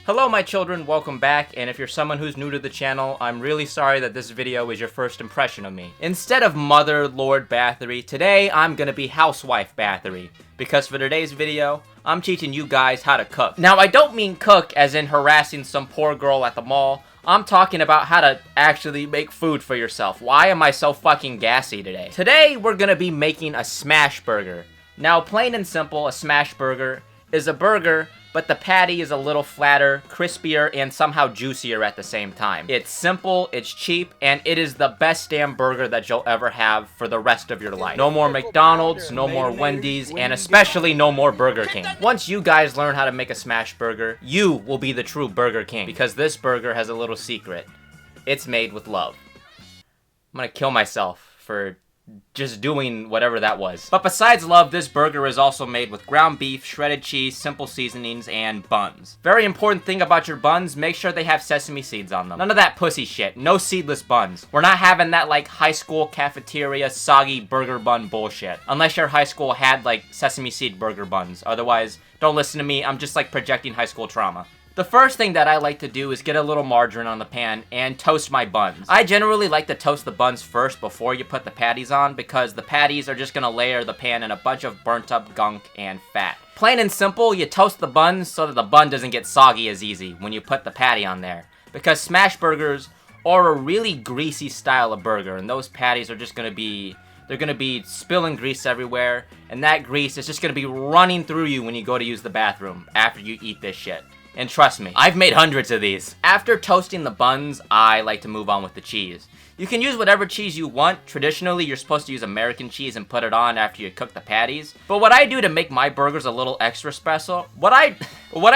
Hello my children, welcome back, and if you're someone who's new to the channel, I'm really sorry that this video is your first impression of me. Instead of Mother Lord Bathory, today I'm gonna be Housewife Bathory, because for today's video, I'm teaching you guys how to cook. Now I don't mean cook as in harassing some poor girl at the mall, I'm talking about how to actually make food for yourself. Why am I so fucking gassy today? Today we're gonna be making a smash burger. Now plain and simple, a smash burger is a burger, but the patty is a little flatter, crispier, and somehow juicier at the same time. It's simple, it's cheap, and it is the best damn burger that you'll ever have for the rest of your life. No more McDonald's, no more Wendy's, and especially no more Burger King. Once you guys learn how to make a smash burger, you will be the true Burger King, because this burger has a little secret. It's made with love. I'm gonna kill myself for just doing whatever that was. But besides love, this burger is also made with ground beef, shredded cheese, simple seasonings, and buns. Very important thing about your buns, make sure they have sesame seeds on them. None of that pussy shit. No seedless buns. We're not having that like high school cafeteria soggy burger bun bullshit. Unless your high school had like sesame seed burger buns. Otherwise, don't listen to me. I'm just like projecting high school trauma. The first thing that I like to do is get a little margarine on the pan and toast my buns. I generally like to toast the buns first before you put the patties on because the patties are just gonna layer the pan in a bunch of burnt up gunk and fat. Plain and simple, you toast the buns so that the bun doesn't get soggy as easy when you put the patty on there. Because smash burgers are a really greasy style of burger, and those patties are just gonna be spilling grease everywhere, and that grease is just gonna be running through you when you go to use the bathroom after you eat this shit. And trust me, I've made hundreds of these. After toasting the buns, I like to move on with the cheese. You can use whatever cheese you want. Traditionally, you're supposed to use American cheese and put it on after you cook the patties. But what I do to make my burgers a little extra special, what I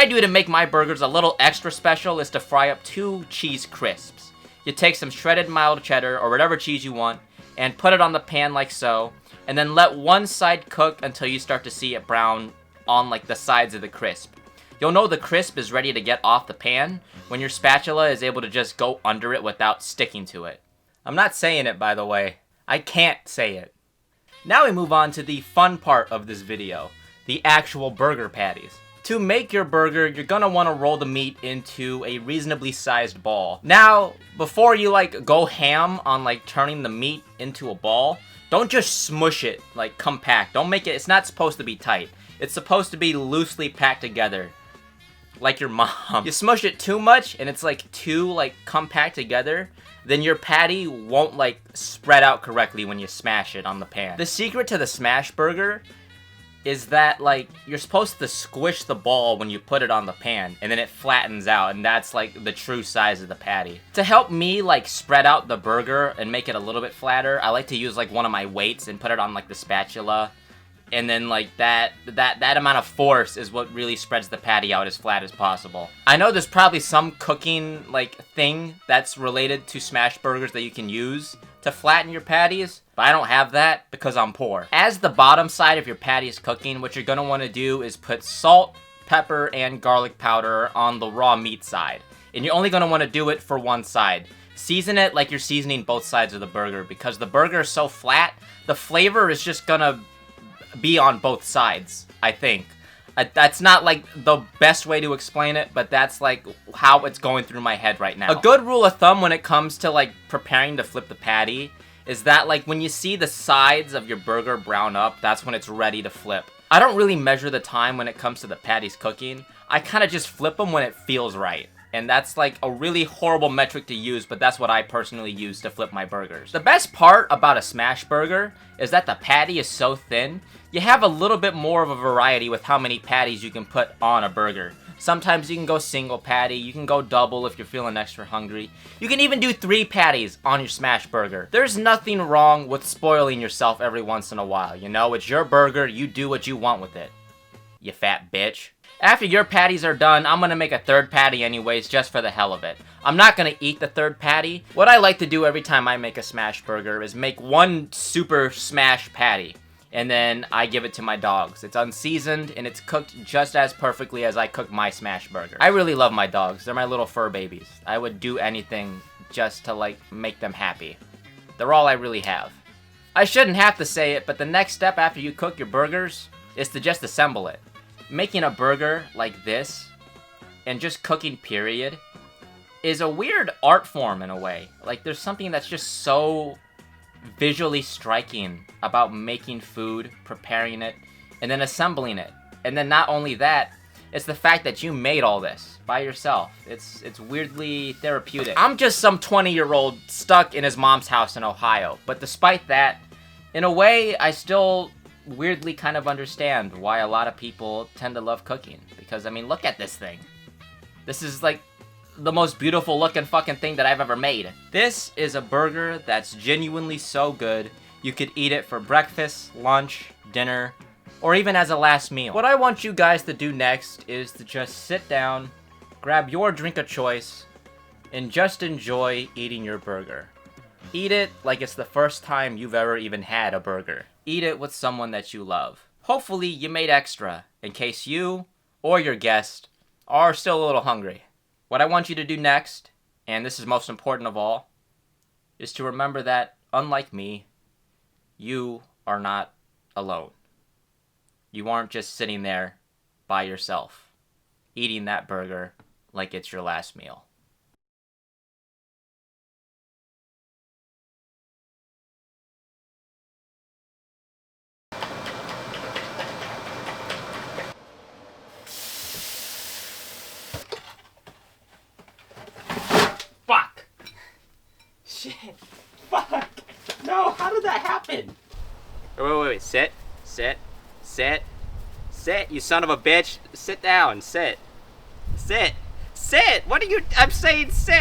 do to make my burgers a little extra special is to fry up 2 cheese crisps. You take some shredded mild cheddar or whatever cheese you want and put it on the pan like so, and then let one side cook until you start to see it brown on like the sides of the crisp. You'll know the crisp is ready to get off the pan when your spatula is able to just go under it without sticking to it. I'm not saying it, by the way. I can't say it. Now we move on to the fun part of this video, the actual burger patties. To make your burger, you're gonna wanna roll the meat into a reasonably sized ball. Now, before you like go ham on like turning the meat into a ball, don't just smush it like compact. Don't make it, it's not supposed to be tight. It's supposed to be loosely packed together. Like your mom. You smush it too much and it's like too like compact together, then your patty won't like spread out correctly when you smash it on the pan. The secret to the smash burger is that like you're supposed to squish the ball when you put it on the pan and then it flattens out, and that's like the true size of the patty. To help me like spread out the burger and make it a little bit flatter, I like to use like one of my weights and put it on like the spatula. And then like that amount of force is what really spreads the patty out as flat as possible. I know there's probably some cooking like thing that's related to smash burgers that you can use to flatten your patties, but I don't have that because I'm poor. As the bottom side of your patty is cooking, what you're gonna wanna do is put salt, pepper, and garlic powder on the raw meat side. And you're only gonna wanna do it for one side. Season it like you're seasoning both sides of the burger because the burger is so flat, the flavor is just gonna be on both sides, I think. That's not like the best way to explain it, but that's like how it's going through my head right now. A good rule of thumb when it comes to like preparing to flip the patty is that like when you see the sides of your burger brown up, that's when it's ready to flip. I don't really measure the time when it comes to the patties cooking. I kind of just flip them when it feels right. And that's like a really horrible metric to use, but that's what I personally use to flip my burgers. The best part about a smash burger is that the patty is so thin, you have a little bit more of a variety with how many patties you can put on a burger. Sometimes you can go single patty, you can go double if you're feeling extra hungry. You can even do 3 patties on your smash burger. There's nothing wrong with spoiling yourself every once in a while, you know? It's your burger, you do what you want with it. You fat bitch. After your patties are done, I'm gonna make a 3rd patty anyways, just for the hell of it. I'm not gonna eat the 3rd patty. What I like to do every time I make a smash burger is make one super smash patty, and then I give it to my dogs. It's unseasoned, and it's cooked just as perfectly as I cook my smash burger. I really love my dogs. They're my little fur babies. I would do anything just to, like, make them happy. They're all I really have. I shouldn't have to say it, but the next step after you cook your burgers is to just assemble it. Making a burger like this and just cooking period, is a weird art form in a way. Like, there's something that's just so visually striking about making food, preparing it, and then assembling it. And then not only that, it's the fact that you made all this by yourself. It's weirdly therapeutic. I'm just some 20-year-old stuck in his mom's house in Ohio. But despite that, in a way, I still weirdly kind of understand why a lot of people tend to love cooking. Because, I mean, look at this thing. This is like the most beautiful looking fucking thing that I've ever made. This is a burger that's genuinely so good, you could eat it for breakfast, lunch, dinner, or even as a last meal. What I want you guys to do next is to just sit down, grab your drink of choice, and just enjoy eating your burger. Eat it like it's the first time you've ever even had a burger. Eat it with someone that you love. Hopefully you made extra, in case you, or your guest, are still a little hungry. What I want you to do next, and this is most important of all, is to remember that, unlike me, you are not alone. You aren't just sitting there by yourself, eating that burger like it's your last meal. Fuck! Shit! Fuck! No, how did that happen? Wait, sit, you son of a bitch. Sit down, sit. What are you, I'm saying sit!